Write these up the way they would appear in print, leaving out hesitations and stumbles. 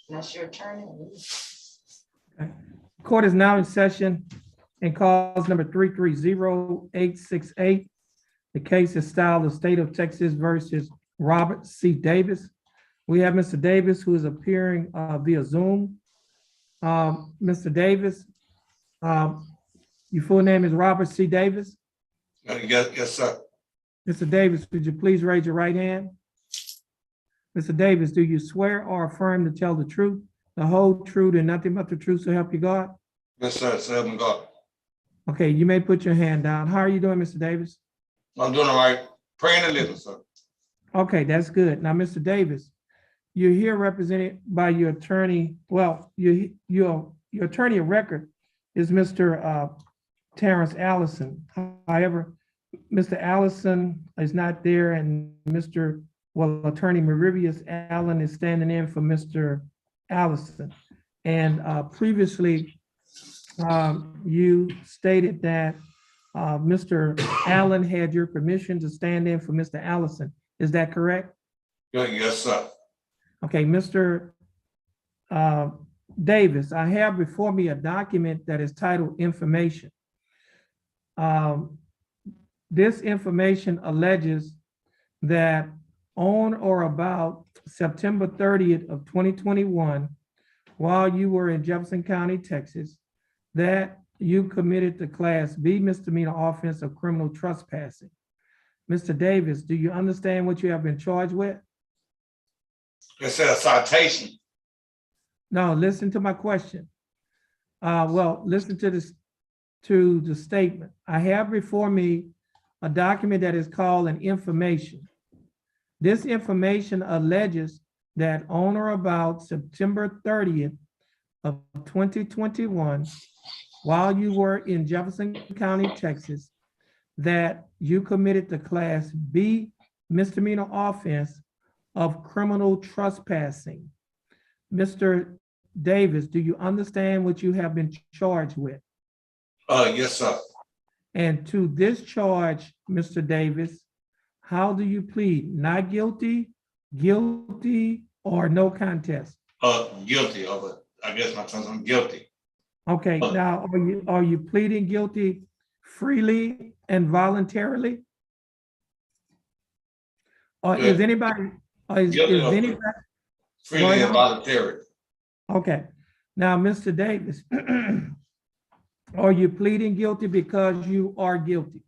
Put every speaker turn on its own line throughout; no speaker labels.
That's your attorney.
Okay. Court is now in session in cause number 330868. The case is styled the State of Texas versus Robert C. Davis. We have Mr. Davis who is appearing via Zoom. Mr. Davis, your full name is Robert C. Davis?
Yes, sir.
Mr. Davis, would you please raise your right hand? Mr. Davis, do you swear or affirm to tell the truth, the whole truth, and nothing but the truth so help you God?
Yes, sir. So help me God.
Okay, you may put your hand down. How are you doing, Mr. Davis?
I'm doing all right. Praying and living, sir.
Okay, that's good. Now, Mr. Davis, you're here represented by your attorney. Well, your attorney of record is Mr. Terrence Allison. However, Mr. Allison is not there, and Attorney Merivius Allen is standing in for Mr. Allison. And previously, you stated that Mr. Allen had your permission to stand in for Mr. Allison. Is that correct?
Yes, sir.
Okay, Mr. Davis, I have before me a document that is titled Information. This information alleges that on or about September 30th of 2021, while you were in Jefferson County, Texas, that you committed the Class B misdemeanor offense of criminal trespassing. Mr. Davis, do you understand what you have been charged with?
It says citation.
No, listen to my question. Listen to this, to the statement. I have before me a document that is called an information. This information alleges that on or about September 30th of 2021, while you were in Jefferson County, Texas, that you committed the Class B misdemeanor offense of criminal trespassing. Mr. Davis, do you understand what you have been charged with?
Yes, sir.
And to this charge, Mr. Davis, how do you plead? Not guilty, guilty, or no contest?
Guilty of it. I guess my terms, I'm guilty.
Okay, now are you pleading guilty freely and voluntarily? Or
Yeah.
is anybody,
Guilty of
anybody?
freely and voluntary.
Okay, now, Mr. Davis, are you pleading guilty because you are guilty?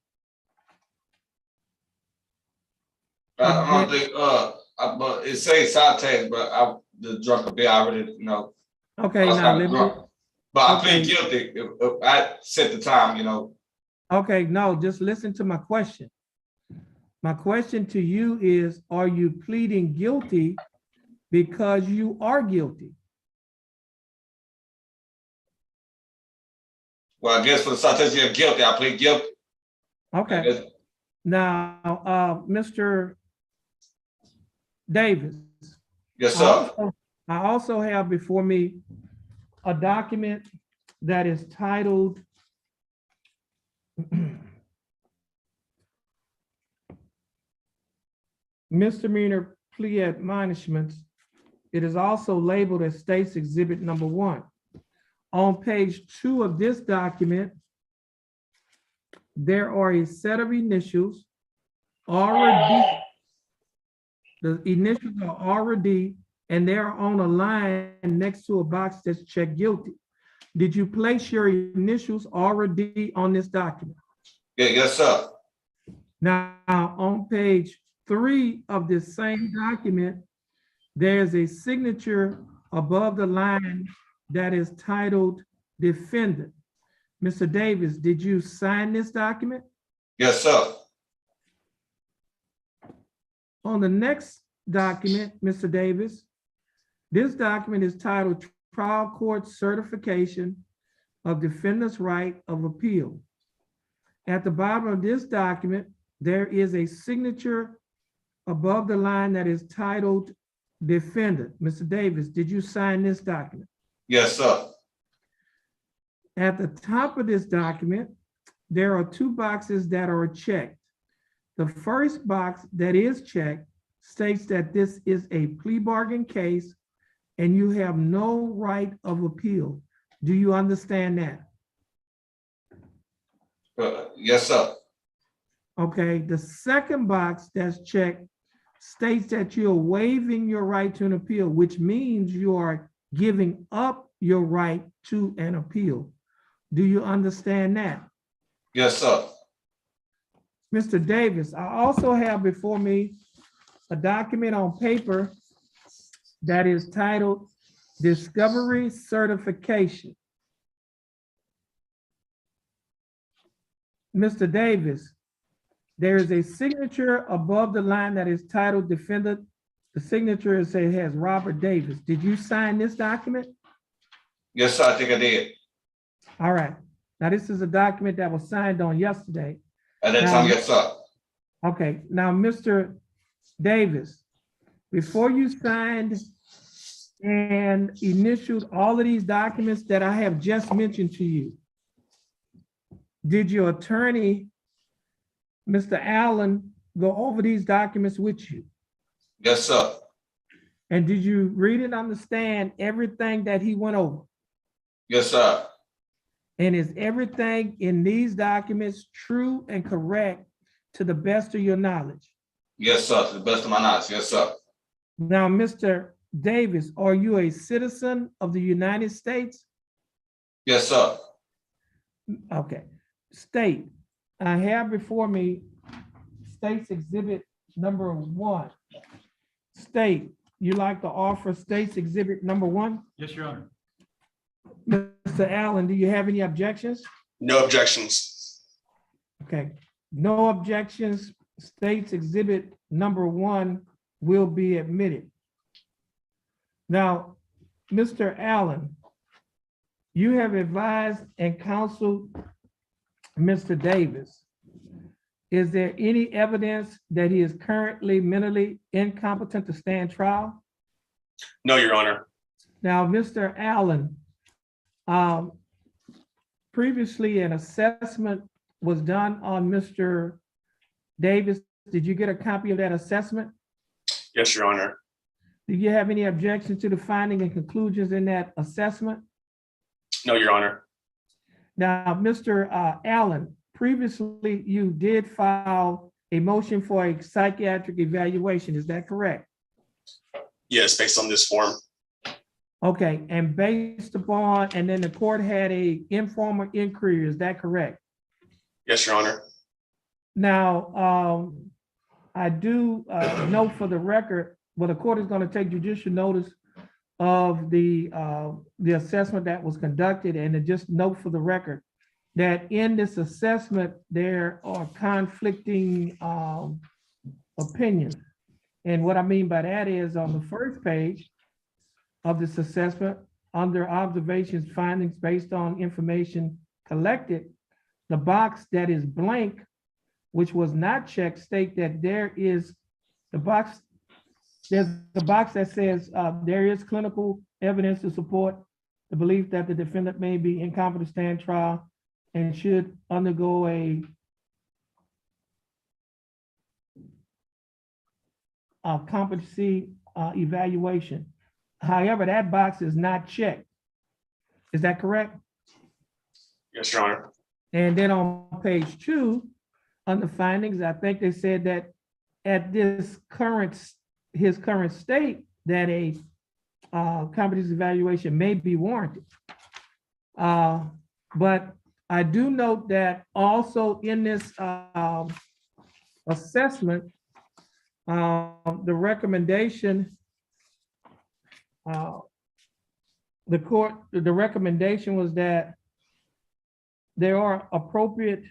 I don't think, but it says citation, but the drunk a bit, I already know.
Okay,
I was
now
kinda
let me,
drunk. But I
okay.
plead guilty if I set the time, you know.
okay, no, just listen to my question. My question to you is, are you pleading guilty because you are guilty?
Well, I guess for the citation, you're guilty. I plead guilty. I
Okay,
guess.
now, Mr. Davis,
Yes, sir.
I also have before me a document that is titled Misdemeanor Plea Admonishments. It is also labeled as State's Exhibit Number 1. On page 2 of this document, there are a set of initials, R or D. The initials are R or D, and they're on a line next to a box that's checked guilty. Did you place your initials R or D on this document?
Yeah, yes, sir.
Now, on page 3 of this same document, there's a signature above the line that is titled Defendant. Mr. Davis, did you sign this document?
Yes, sir.
On the next document, Mr. Davis, this document is titled Trial Court Certification of Defendant's Right of Appeal. At the bottom of this document, there is a signature above the line that is titled Defendant. Mr. Davis, did you sign this document?
Yes, sir.
At the top of this document, there are 2 boxes that are checked. The first box that is checked states that this is a plea bargain case and you have no right of appeal. Do you understand that?
Yes, sir.
Okay, the second box that's checked states that you're waiving your right to an appeal, which means you are giving up your right to an appeal. Do you understand that?
Yes, sir.
Mr. Davis, I also have before me a document on paper that is titled Discovery Certification. Mr. Davis, there is a signature above the line that is titled Defendant. The signature has Robert Davis. Did you sign this document?
Yes, sir. I think I did.
All right. Now, this is a document that was signed on yesterday.
At that time, yes, sir.
Okay. Now, Mr. Davis, before you signed and initialed all of these documents that I have just mentioned to you, did your attorney, Mr. Allen, go over these documents with you?
Yes, sir.
And did you read and understand everything that he went over?
Yes, sir.
And is everything in these documents true and correct to the best of your knowledge?
Yes, sir. To the best of my knowledge. Yes, sir.
Now, Mr. Davis, are you a citizen of the United States?
Yes, sir.
Okay. State, I have before me State's Exhibit number 1. State, you like to offer State's Exhibit number 1?
Yes, Your Honor.
Mr. Allen, do you have any objections?
No objections.
Okay, no objections. State's Exhibit number 1 will be admitted. Now, Mr. Allen, you have advised and counseled Mr. Davis. Is there any evidence that he is currently mentally incompetent to stand trial?
No, Your Honor.
Now, Mr. Allen, previously an assessment was done on Mr. Davis. Did you get a copy of that assessment?
Yes, Your Honor.
Do you have any objections to the finding and conclusions in that assessment?
No, Your Honor.
Now, Mr. Allen, previously you did file a motion for a psychiatric evaluation. Is that correct?
Yes, based on this form.
Okay, and based upon, and then the court had a informal inquiry. Is that correct?
Yes, Your Honor.
Now, I do note for the record, well, the court is going to take judicial notice of the assessment that was conducted, and to just note for the record that in this assessment, there are conflicting opinions. And what I mean by that is on the first page of this assessment, under observations, findings based on information collected, the box that is blank, which was not checked, state that there is there's the box that says there is clinical evidence to support the belief that the defendant may be incompetent to stand trial and should undergo a competency evaluation. However, that box is not checked. Is that correct?
Yes, Your Honor.
And then on page 2, under findings, I think they said that at his current state, that a competency evaluation may be warranted. But I do note that also in this assessment, the recommendation, the recommendation was that there are appropriate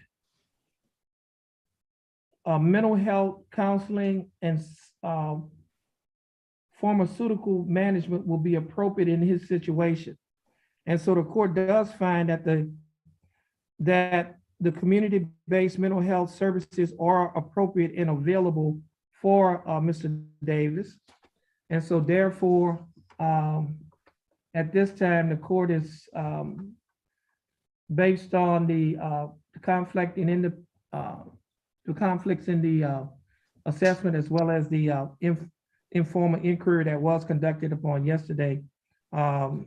mental health counseling and pharmaceutical management will be appropriate in his situation. And so the court does find that the community-based mental health services are appropriate and available for Mr. Davis. And so therefore, at this time, the court is based on the conflicts in the assessment, as well as the informal inquiry that was conducted upon yesterday, and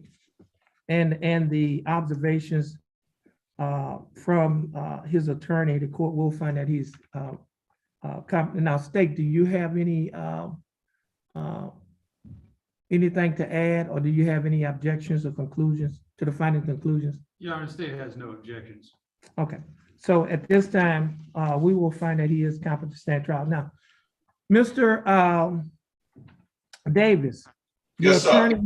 the observations from his attorney, the court will find that he's competent. Now, State, do you have any anything to add, or do you have any objections or conclusions to the finding conclusions?
Your Honor, the state has no objections.
Okay, so at this time, we will find that he is competent to stand trial. Now, Mr. Davis. your
Yes, sir.
attorney,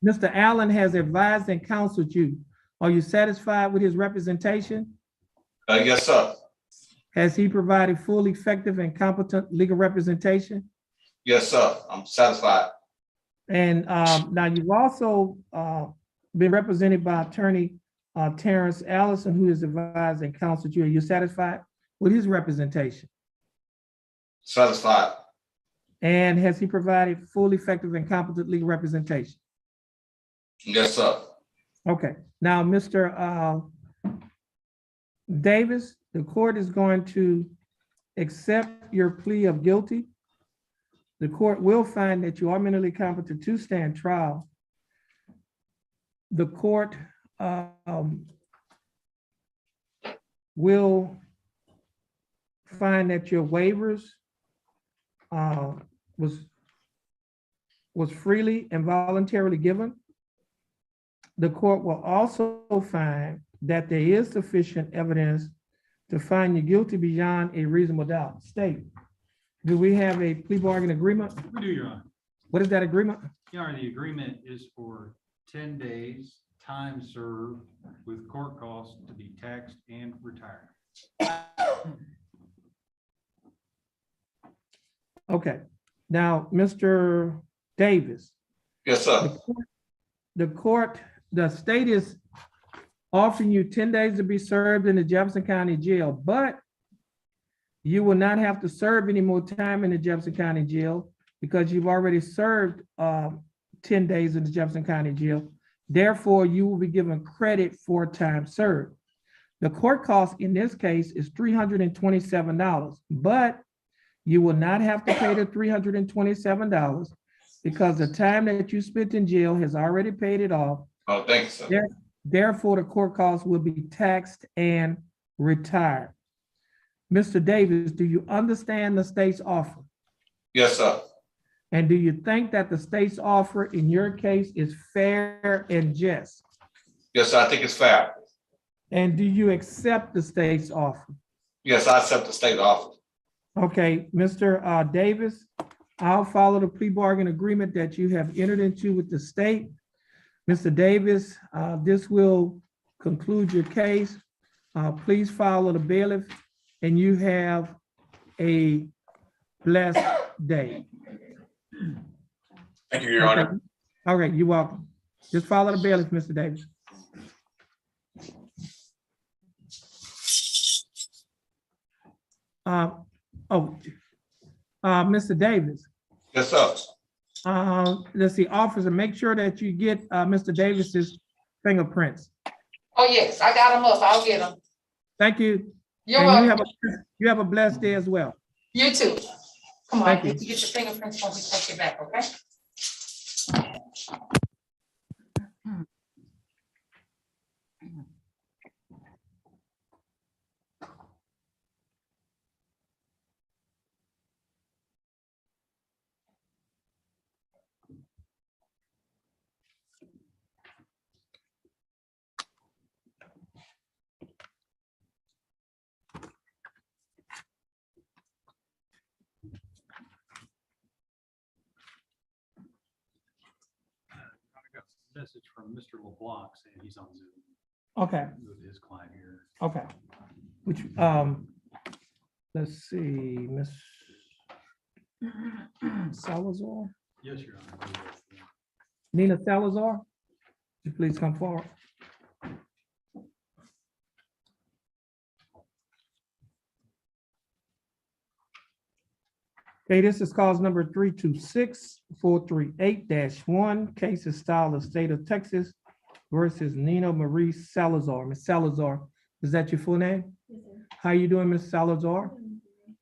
Mr. Allen has advised and counseled you. Are you satisfied with his representation?
Yes, sir.
Has he provided full, effective, and competent legal representation?
Yes, sir. I'm satisfied.
And now you've also been represented by attorney Terrence Allison, who has advised and counseled you. Are you satisfied with his representation?
Satisfied.
And has he provided full, effective, and competent legal representation?
Yes, sir.
Okay, now, Mr. Davis, the court is going to accept your plea of guilty. The court will find that you are mentally competent to stand trial. The court will find that your waivers was freely and voluntarily given. The court will also find that there is sufficient evidence to find you guilty beyond a reasonable doubt. State, do we have a plea bargain agreement?
We do, Your Honor.
What is that agreement?
Your Honor, the agreement is for 10 days, time served with court costs to be taxed and retired.
Okay, now, Mr. Davis,
Yes, sir.
the state is offering you 10 days to be served in the Jefferson County Jail, but you will not have to serve any more time in the Jefferson County Jail because you've already served 10 days in the Jefferson County Jail. Therefore, you will be given credit for time served. The court cost in this case is $327, but you will not have to pay the $327 because the time that you spent in jail has already paid it off.
Oh, thank you, sir.
Therefore, the court costs will be taxed and retired. Mr. Davis, do you understand the state's offer?
Yes, sir.
And do you think that the state's offer in your case is fair and just?
Yes, sir. I think it's fair.
And do you accept the state's offer?
Yes, I accept the state offer.
Okay, Mr. Davis, I'll follow the plea bargain agreement that you have entered into with the state. Mr. Davis, this will conclude your case. Please follow the bailiff, and you have a blessed day.
Thank you, Your Honor.
All right, you're welcome. Just follow the bailiff, Mr. Davis. Mr. Davis,
Yes, sir.
let's see, officer, make sure that you get Mr. Davis's fingerprints.
Oh, yes, I got them up. I'll get them.
Thank you.
You're
And
welcome.
you have a blessed day as well.
You too. Come on,
Thank you.
if you get your fingerprints, when we take you back, okay?
I got a message from Mr. LeBlanc saying he's on Zoom
Okay,
with his client here.
okay. Which, let's see, Miss Salazar,
Yes, Your Honor.
Nina Salazar, would you please come forward? Okay, this is cause number 326-438-1, case is style of state of Texas versus Nina Marie Salazar. Ms. Salazar, is that your full name? How you doing, Ms. Salazar?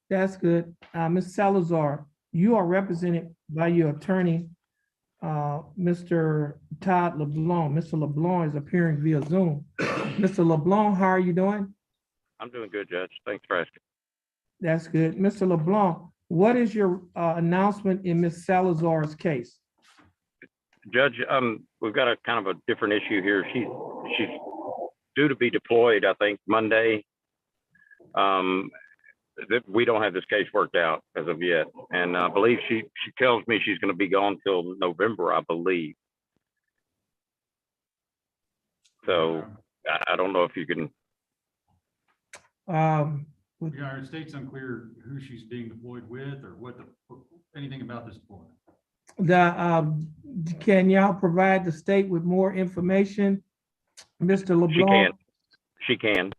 That's good. Ms. Salazar, you are represented by your attorney, Mr. Todd LeBlanc. Mr. LeBlanc is appearing via Zoom. Mr. LeBlanc, how are you doing?
I'm doing good, Judge. Thanks for asking.
That's good. Mr. LeBlanc, what is your announcement in Ms. Salazar's case?
Judge, we've got a kind of a different issue here. She's due to be deployed, I think, Monday. We don't have this case worked out as of yet. And I believe she tells me she's going to be gone till November, I believe. So I don't know if you can.
Yeah, it states unclear who she's being deployed with or anything about this deployment.
Can y'all provide the state with more information? Mr. LeBlanc?
She can.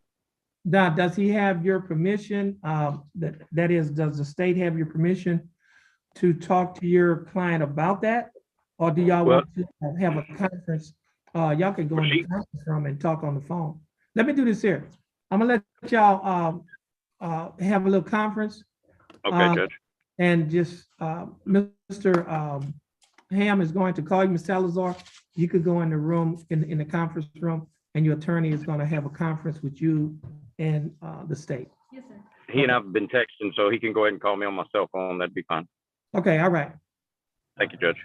Now, does he have your permission? That is, does the state have your permission to talk to your client about that? Or do y'all want to have a conference? Y'all can go in the conference room and talk on the phone. Let me do this here. I'm gonna let y'all have a little conference.
Okay, Judge.
And just, Mr. Ham is going to call you, Ms. Salazar. You could go in the room, in the conference room, and your attorney is gonna have a conference with you and the state.
Yes, sir.
He and I have been texting, so he can go ahead and call me on my cell phone. That'd be fine.
Okay, all right.
Thank you, Judge.